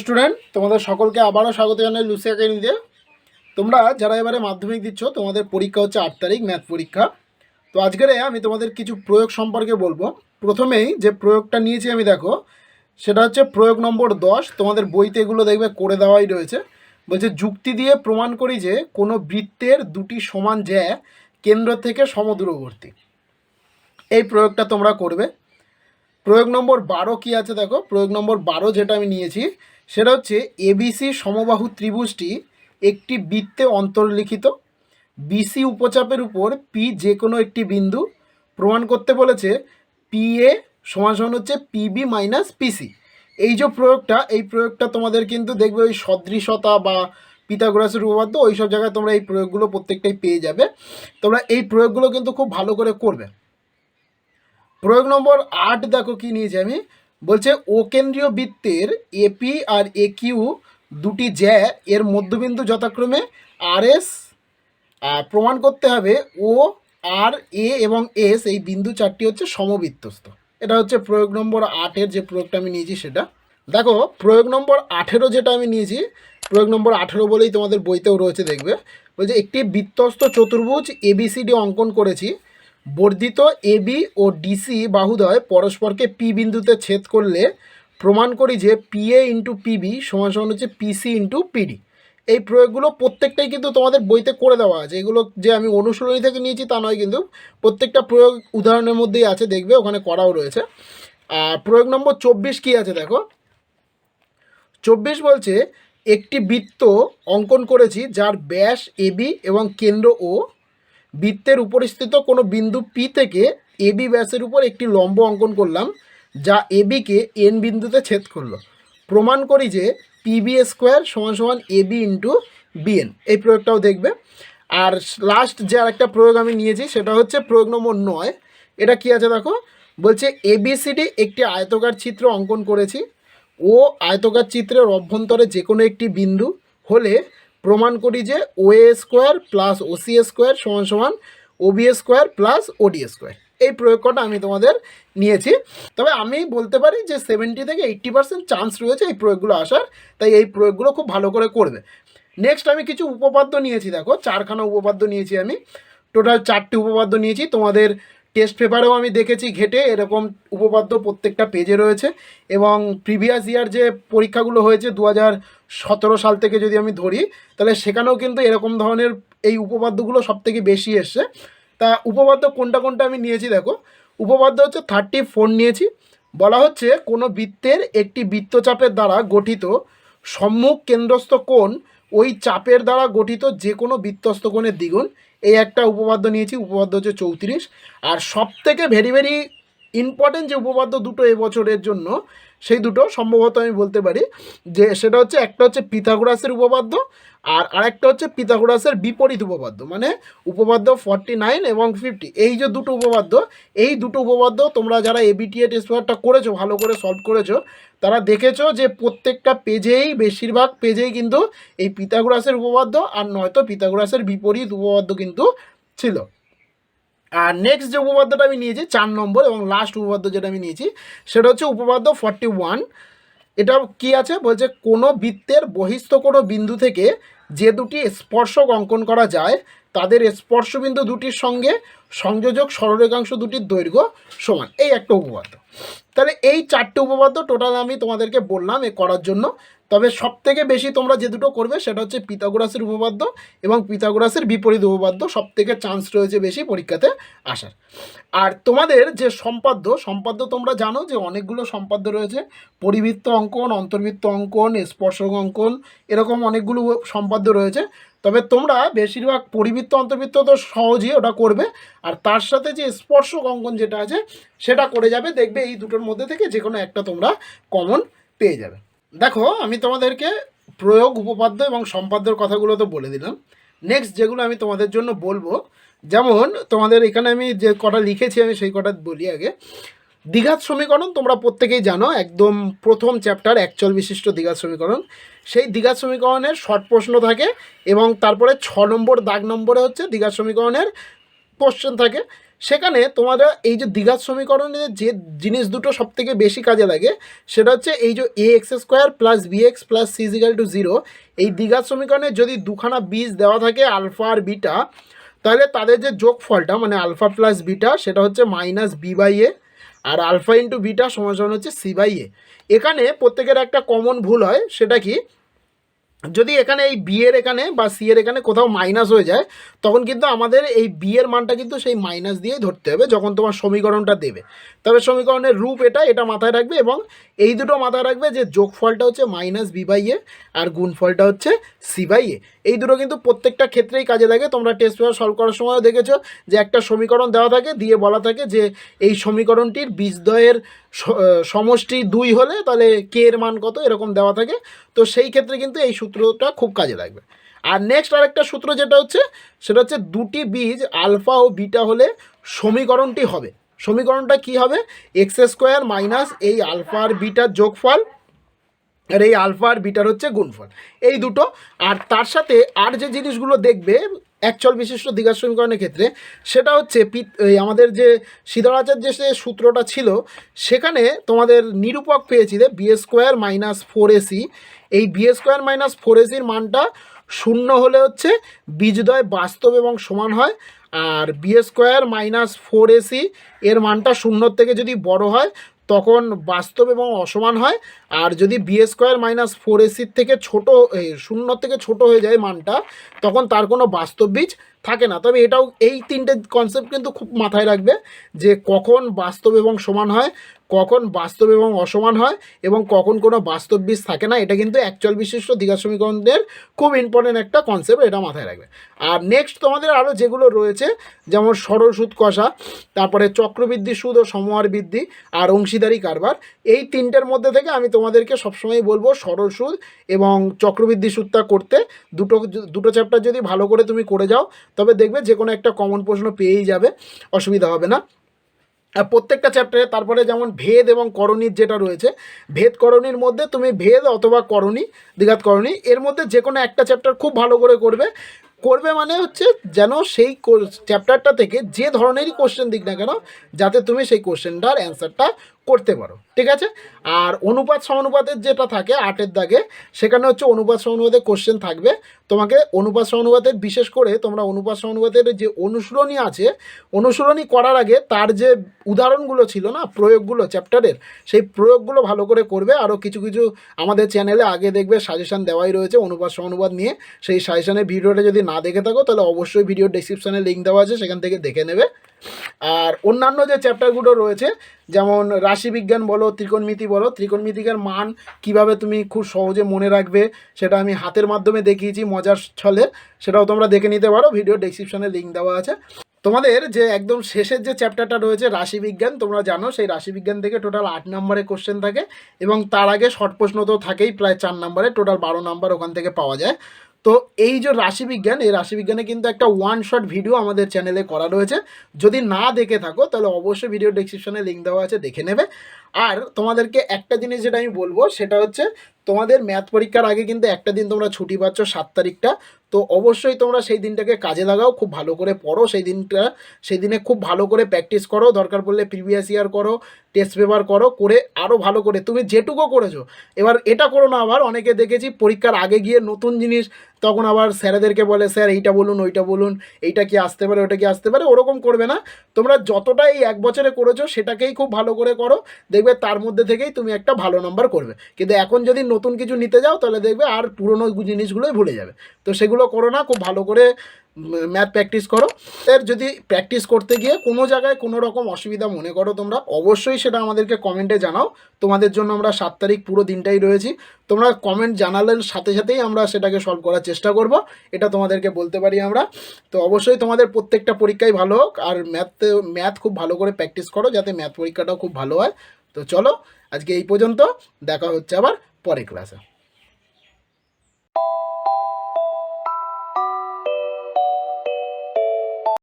Student, তোমাদের সকলকে আবারও স্বাগত জানাই লুসি একাডেমিতে। তোমরা যারা এবারে মাধ্যমিক দিচ্ছ, তোমাদের পরীক্ষা হচ্ছে 8 তারিখ, ম্যাথ পরীক্ষা। তো আজকের আমি তোমাদের কিছু প্রয়োগ সম্পর্কে বলবো। প্রথমেই যে প্রয়োগটা নিয়েছি আমি, দেখো, সেটা হচ্ছে প্রয়োগ নম্বর 10। তোমাদের বইতে এগুলো দেখবে করে দেওয়াই রয়েছে। বলছে, যুক্তি দিয়ে প্রমাণ করি যে কোনো বৃত্তের দুটি সমান জ্যা কেন্দ্র থেকে সমদূরবর্তী। এই প্রয়োগটা তোমরা করবে। প্রয়োগ নম্বর 12 কী আছে দেখো। প্রয়োগ নম্বর 12 যেটা আমি নিয়েছি সেটা হচ্ছে এবিসি সমবাহু ত্রিভুজটি একটি বৃত্তে অন্তর্লিখিত। বিসি উপচাপের উপর পি যে কোনো একটি বিন্দু প্রমাণ করতে বলেছে। পি এ সমান হচ্ছে পিবি মাইনাস পিসি। এই যে প্রয়োগটা, এই প্রয়োগটা তোমাদের কিন্তু দেখবে ওই সদৃশতা বা পিথাগোরাসের উপপাদ্য ওই সব জায়গায় তোমরা এই প্রয়োগগুলো প্রত্যেকটাই পেয়ে যাবে। তোমরা এই প্রয়োগগুলো কিন্তু খুব ভালো করে করবে। প্রয়োগ নম্বর 8 দেখো কি নিয়েছি আমি। বলছে, ও কেন্দ্রীয় বৃত্তের এপি আর এ কিউ দুটি জ্যা এর মধ্যবিন্দু যথাক্রমে আর এস প্রমাণ করতে হবে। ও আর এ এবং এস এই বিন্দু চারটি হচ্ছে সমবৃত্তস্থ। এটা হচ্ছে প্রয়োগ নম্বর 8-এর যে প্রয়োগটা আমি নিয়েছি সেটা। দেখো, প্রয়োগ নম্বর 18 যেটা আমি নিয়েছি, প্রয়োগ নম্বর 18 বলেই তোমাদের বইতেও রয়েছে, দেখবে। বলছে, একটি বৃত্তস্থ চতুর্ভুজ এবিসিডি অঙ্কন করেছি। বর্ধিত এবি ও ডিসি বাহুদ্বয় পরস্পরকে পি বিন্দুতে ছেদ করলে প্রমাণ করি যে পিএ ইন্টু পিবি সমান সমান হচ্ছে পিসি ইন্টু পিডি। এই প্রয়োগগুলো প্রত্যেকটাই কিন্তু তোমাদের বইতে করে দেওয়া আছে। এগুলো যে আমি অনুশীলনী থেকে নিয়েছি তা নয়, কিন্তু প্রত্যেকটা প্রয়োগ উদাহরণের মধ্যেই আছে, দেখবে ওখানে করাও রয়েছে। আর প্রয়োগ নম্বর 24 কী আছে দেখো। 24 বলছে, একটি বৃত্ত অঙ্কন করেছি যার ব্যাস এবি এবং কেন্দ্র ও। বৃত্তের উপরিস্থিত কোনো বিন্দু পি থেকে এবি ব্যাসের উপর একটি লম্ব অঙ্কন করলাম যা এবিকে এন বিন্দুতে ছেদ করলো। প্রমাণ করি যে পিবি স্কোয়ার সমান সমান এবি ইন্টু বিএন। এই প্রয়োগটাও দেখবে। আর লাস্ট যে আরেকটা প্রয়োগ আমি নিয়েছি সেটা হচ্ছে প্রয়োগ নম্বর 9। এটা কি আছে দেখো। বলছে, এবিসিডি একটি আয়তকার চিত্র অঙ্কন করেছি। ও আয়তকার চিত্রের অভ্যন্তরে যে কোনো একটি বিন্দু হলে প্রমাণ করি যে ও এ স্কোয়ার প্লাস ওসি স্কোয়ার সমান সমান ওবি স্কোয়ার প্লাস ওডি স্কোয়ার। এই প্রয়োগ কটা আমি তোমাদের নিয়েছি। তবে আমি বলতে পারি যে 70 থেকে 80% চান্স রয়েছে এই প্রয়োগগুলো আসার। তাই এই প্রয়োগগুলো খুব ভালো করে করবে। নেক্সট আমি কিছু উপপাদ্য নিয়েছি। দেখো, 4খানা উপপাদ্য নিয়েছি আমি। টোটাল 4টি উপপাদ্য নিয়েছি। তোমাদের টেস্ট পেপারেও আমি দেখেছি ঘেটে এরকম উপপাদ্য প্রত্যেকটা পেজে রয়েছে। এবং প্রিভিয়াস ইয়ার যে পরীক্ষাগুলো হয়েছে 2017 সাল থেকে যদি আমি ধরি, তাহলে সেখানেও কিন্তু এরকম ধরনের এই উপপাদ্যগুলো সবথেকে বেশি এসছে। তা উপপাদ্য কোনটা কোনটা আমি নিয়েছি দেখো। উপপাদ্য হচ্ছে 34 নিয়েছি। বলা হচ্ছে, কোনো বৃত্তের একটি বৃত্তচাপের দ্বারা গঠিত সম্মুখ কেন্দ্রস্থ কোণ ওই চাপের দ্বারা গঠিত যে কোনো বৃত্তস্থ কোণের দ্বিগুণ। এই একটা উপপাদ্য নিয়েছি। উপপাদ্য হচ্ছে 34। আর সবথেকে ভেরি ভেরি ইম্পর্টেন্ট যে উপপাদ্য দুটো এবছরের জন্য, সেই দুটো সম্ভবত আমি বলতে পারি যে সেটা হচ্ছে, একটা হচ্ছে পিথাগোরাসের উপপাদ্য আর আরেকটা হচ্ছে পিথাগোরাসের বিপরীত উপপাদ্য, মানে উপপাদ্য 49 এবং 50। এই যে দুটো উপপাদ্য, এই দুটো উপপাদ্য তোমরা যারা এবিটিএ টেস্ট পেপারটা করেছো, ভালো করে সলভ করেছো, তারা দেখেছো যে প্রত্যেকটা পেজেই, বেশিরভাগ পেজেই কিন্তু এই পিথাগোরাসের উপপাদ্য আর নয়তো পিথাগোরাসের বিপরীত উপপাদ্য কিন্তু ছিল। আর নেক্সট যে উপপাদ্যটা আমি নিয়েছি 4 নম্বর এবং লাস্ট উপপাদ্য যেটা আমি নিয়েছি সেটা হচ্ছে উপপাদ্য 41। এটা কি আছে বলছে, কোনো বৃত্তের বহিস্থ কোনো বিন্দু থেকে যে দুটি স্পর্শক অঙ্কন করা যায় তাদের স্পর্শবিন্দু দুটির সঙ্গে সংযোজক সরলরেখাংশ দুটির দৈর্ঘ্য সমান। এই একটা উপপাদ্য। তাহলে এই 4টে উপপাদ্য টোটাল আমি তোমাদেরকে বললাম এ করার জন্য। তবে সবথেকে বেশি তোমরা যে দুটো করবে সেটা হচ্ছে পিথাগোরাসের উপপাদ্য এবং পিথাগোরাসের বিপরীত উপপাদ্য। সবথেকে চান্স রয়েছে বেশি পরীক্ষাতে আসার। আর তোমাদের যে সম্পাদ্য তোমরা জানো যে অনেকগুলো সম্পাদ্য রয়েছে। পরিবৃত্ত অঙ্কন, অন্তর্বৃত্ত অঙ্কন, স্পর্শক অঙ্কন, এরকম অনেকগুলো সম্পাদ্য রয়েছে। তবে তোমরা বেশিরভাগ পরিবৃত্ত অন্তর্বৃত্ত তো সহজেই ওটা করবে, আর তার সাথে যে স্পর্শক অঙ্কন যেটা আছে সেটা করে যাবে। দেখবে এই দুটোর মধ্যে থেকে যে কোনো একটা তোমরা কমন পেয়ে যাবে। দেখো, আমি তোমাদেরকে প্রয়োগ, উপপাদ্য এবং সম্পাদ্যর কথাগুলো তো বলে দিলাম। নেক্সট যেগুলো আমি তোমাদের জন্য বলবো, যেমন তোমাদের এখানে আমি যে কটা লিখেছি আমি সেই কটা বলি আগে। দ্বিঘাত সমীকরণ তোমরা প্রত্যেকেই জানো, একদম প্রথম চ্যাপ্টার একচল বিশিষ্ট দ্বিঘাত সমীকরণ। সেই দ্বিঘাত সমীকরণের শর্ট প্রশ্ন থাকে এবং তারপরে 6 নম্বর দাগ নম্বরে হচ্ছে দ্বিঘাত সমীকরণের কোশ্চেন থাকে। সেখানে তোমরা এই যে দ্বিঘাত সমীকরণে যে জিনিস দুটো সবথেকে বেশি কাজে লাগে সেটা হচ্ছে এই যে ax² plus bx plus c = 0, এই দ্বিঘাত সমীকরণে যদি দুখানা বীজ দেওয়া থাকে আলফা আর বিটা, তাহলে তাদের যে যোগফলটা মানে আলফা প্লাস বিটা সেটা হচ্ছে -b/a, আর আলফা ইন্টু বিটা সমান হচ্ছে c/a। এখানে প্রত্যেকের একটা কমন ভুল হয়, সেটা কি, যদি এখানে এই বি এর এখানে বা সি এর এখানে কোথাও মাইনাস হয়ে যায়, তখন কিন্তু আমাদের এই বি এর মানটা কিন্তু সেই মাইনাস দিয়েই ধরতে হবে যখন তোমার সমীকরণটা দেবে। তবে সমীকরণের রূপ এটা মাথায় রাখবে, এবং এই দুটো মাথায় রাখবে যে যোগফলটা হচ্ছে -b/a আর গুণফলটা হচ্ছে c/a। এই দুটো কিন্তু প্রত্যেকটা ক্ষেত্রেই কাজে লাগে। তোমরা টেস্ট পেপার সলভ করার সময় দেখেছো যে একটা সমীকরণ দেওয়া থাকে, দিয়ে বলা থাকে যে এই সমীকরণটির বীজদ্বয়ের সমষ্টি 2 হলে তাহলে কে এর মান কত, এরকম দেওয়া থাকে। তো সেই ক্ষেত্রে কিন্তু এই সূত্রটা খুব কাজে লাগবে। আর নেক্সট আরেকটা সূত্র যেটা হচ্ছে সেটা হচ্ছে দুটি বীজ আলফা ও বিটা হলে সমীকরণটি হবে, সমীকরণটা কি হবে, x² মাইনাস এই আলফা আর বিটার যোগফল আর এই আলফা আর বিটার হচ্ছে গুণফল, এই দুটো। আর তার সাথে আর যে জিনিসগুলো দেখবে একচল বিশিষ্ট দ্বিঘাত সমীকরণের ক্ষেত্রে, সেটা হচ্ছে আমাদের যে সিদ্ধারাচার্য যে সূত্রটা ছিল সেখানে তোমাদের নিরূপক পেয়েছিলে b² মাইনাস 4ac। এই b² মাইনাস 4ac মানটা 0 হলে হচ্ছে বীজদ্বয় বাস্তব এবং সমান হয়, আর b² মাইনাস 4ac এর মানটা 0 থেকে যদি বড় হয় তখন বাস্তব এবং অসমান হয়। আর যদি b² মাইনাস 4ac থেকে ছোটো 0 থেকে ছোটো হয়ে যায় মানটা, তখন তার কোনো বাস্তব বীজ থাকে না। তবে এটাও এই তিনটে কনসেপ্ট কিন্তু খুব মাথায় রাখবে যে কখন বাস্তব এবং সমান হয়, কখন বাস্তব এবং অসমান হয়, এবং কখন কোনো বাস্তব বীজ থাকে না। এটা কিন্তু একচল বিশিষ্ট দ্বিঘাত সমীকরণের খুব ইম্পর্টেন্ট একটা কনসেপ্ট, এটা মাথায় রাখবে। আর নেক্সট তোমাদের আরও যেগুলো রয়েছে যেমন সরল সুদ কষা, তারপরে চক্রবৃদ্ধি সুদ ও সমহার বৃদ্ধি, আর অংশীদারি কারবার, এই তিনটের মধ্যে থেকে আমি তোমাদেরকে সবসময় বলবো সরল সুদ এবং চক্রবৃদ্ধি সুদটা করতে। দুটো চ্যাপ্টার যদি ভালো করে তুমি করে যাও তবে দেখবে যে কোনো একটা কমন প্রশ্ন পেয়েই যাবে, অসুবিধা হবে না। প্রত্যেকটা চ্যাপ্টারে তারপরে যেমন ভেদ এবং করণীর যেটা রয়েছে, ভেদ করণীর মধ্যে তুমি ভেদ অথবা করণী, দ্বিঘাত করণী, এর মধ্যে যে কোনো একটা চ্যাপ্টার খুব ভালো করে করবে মানে হচ্ছে যেন সেই চ্যাপ্টারটা থেকে যে ধরনেরই কোশ্চেন দিক না কেন যাতে তুমি সেই কোশ্চেনটার অ্যান্সারটা করতে পারো, ঠিক আছে। আর অনুপাত সমানুপাতের যেটা থাকে 8-এর দাগে, সেখানে হচ্ছে অনুপাত সমানুপাতের কোশ্চেন থাকবে। তোমাকে অনুপাত সমানুপাতের বিশেষ করে তোমরা অনুপাত সমানুপাতের যে অনুশীলনী আছে, অনুশীলনী করার আগে তার যে উদাহরণগুলো ছিল না, প্রয়োগগুলো চ্যাপ্টারের, সেই প্রয়োগগুলো ভালো করে করবে। আরও কিছু কিছু আমাদের চ্যানেলে আগে দেখবে সাজেশান দেওয়াই রয়েছে অনুপাত সমানুপাত নিয়ে, সেই সাজেশানের ভিডিওটা যদি না দেখে থাকো তাহলে অবশ্যই ভিডিও ডেসক্রিপশানে লিঙ্ক দেওয়া আছে, সেখান থেকে দেখে নেবে। আর অন্যান্য যে চ্যাপ্টারগুলো রয়েছে যেমন রাশিবিজ্ঞান বলো, ত্রিকোণমিতি বলো, ত্রিকোণমিতিকের মান কিভাবে তুমি খুব সহজে মনে রাখবে সেটা আমি হাতের মাধ্যমে দেখিয়েছি মজার ছলে, সেটাও তোমরা দেখে নিতে পারো, ভিডিও ডেসক্রিপশানে লিঙ্ক দেওয়া আছে। তোমাদের যে একদম শেষের যে চ্যাপ্টারটা রয়েছে রাশিবিজ্ঞান, তোমরা জানো সেই রাশিবিজ্ঞান থেকে টোটাল 8 নম্বরের কোশ্চেন থাকে, এবং তার আগে শর্ট প্রশ্ন তো থাকেই প্রায় 4 নম্বরে, টোটাল 12 নম্বর ওখান থেকে পাওয়া যায়। তো এই যে রাশিবিজ্ঞান, এই রাশিবিজ্ঞানে কিন্তু একটা ওয়ান শট ভিডিও আমাদের চ্যানেলে করা রয়েছে, যদি না দেখে থাকো তাহলে অবশ্যই ভিডিও ডেসক্রিপশনে লিঙ্ক দেওয়া আছে, দেখে নেবে। আর তোমাদেরকে একটা জিনিস যেটা আমি বলবো সেটা হচ্ছে তোমাদের ম্যাথ পরীক্ষার আগে কিন্তু একটা দিন তোমরা ছুটি পাচ্ছ, 7 তারিখটা। তো অবশ্যই তোমরা সেই দিনটাকে কাজে লাগাও, খুব ভালো করে পড়ো সেই দিনে খুব ভালো করে প্র্যাকটিস করো, দরকার পড়লে প্রিভিয়াস ইয়ার করো, টেস্ট পেপার করো, করে আরও ভালো করে তুমি যেটুকু করেছো এবার এটা করো না। আবার অনেকে দেখেছি পরীক্ষার আগে গিয়ে নতুন জিনিস তখন আবার স্যারেদেরকে বলে স্যার এইটা বলুন, ওইটা বলুন, এইটা কি আসতে পারে, ওটা কি আসতে পারে, ওরকম করবে না। তোমরা যতটা এই 1 বছরে করেছো সেটাকেই খুব ভালো করে করো, দেখবে তার মধ্যে থেকেই তুমি একটা ভালো নাম্বার করবে। কিন্তু এখন যদি নতুন কিছু নিতে যাও তাহলে দেখবে আর পুরনো জিনিসগুলোই ভুলে যাবে। তো সেগুলো করো না, খুব ভালো করে ম্যাথ প্র্যাকটিস করো। এর যদি প্র্যাকটিস করতে গিয়ে কোনো জায়গায় কোনো রকম অসুবিধা মনে করো তোমরা অবশ্যই সেটা আমাদেরকে কমেন্টে জানাও। তোমাদের জন্য আমরা 7 তারিখ পুরো দিনটাই রয়েছি, তোমরা কমেন্ট জানালেন সাথে সাথেই আমরা সেটাকে সলভ করার চেষ্টা করব, এটা তোমাদেরকে বলতে পারি আমরা। তো অবশ্যই তোমাদের প্রত্যেকটা পরীক্ষাই ভালো হোক, আর ম্যাথ খুব ভালো করে প্র্যাকটিস করো যাতে ম্যাথ পরীক্ষাটাও খুব ভালো হয়। তো চলো আজকে এই পর্যন্ত, দেখা হচ্ছে আবার পরের ক্লাসে।